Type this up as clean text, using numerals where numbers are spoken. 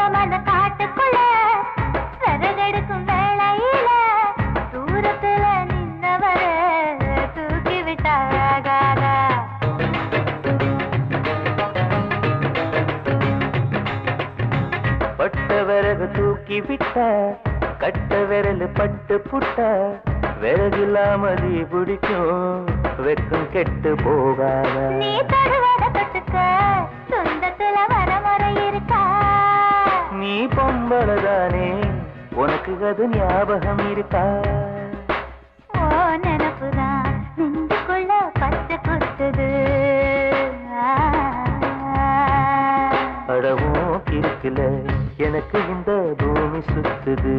தூரமான காட்டுக்குள்ள சரகெடுக்கும் வேளையில தூரத்துல நின்னவர தூக்கி விட்டாகாத. பட்ட விறகு தூக்கி விட்ட கட்ட விரல் பட்டு புட்ட விறகில்லாம தீ பிடிக்கும் வெக்கம் கெட்டு போகாத. நீ தருவத தொட்டுக்க சொந்தத்துல வரமுறை இருக்கா? நீ பொம்பளதானே உனக்கு அது ஞாபகம் இருக்கா? ஓ நினப்புதான் நெஞ்சுக்குள்ள பச்சை குத்துது. அடவும் இருக்குல எனக்கு இந்த பூமி சுத்துது.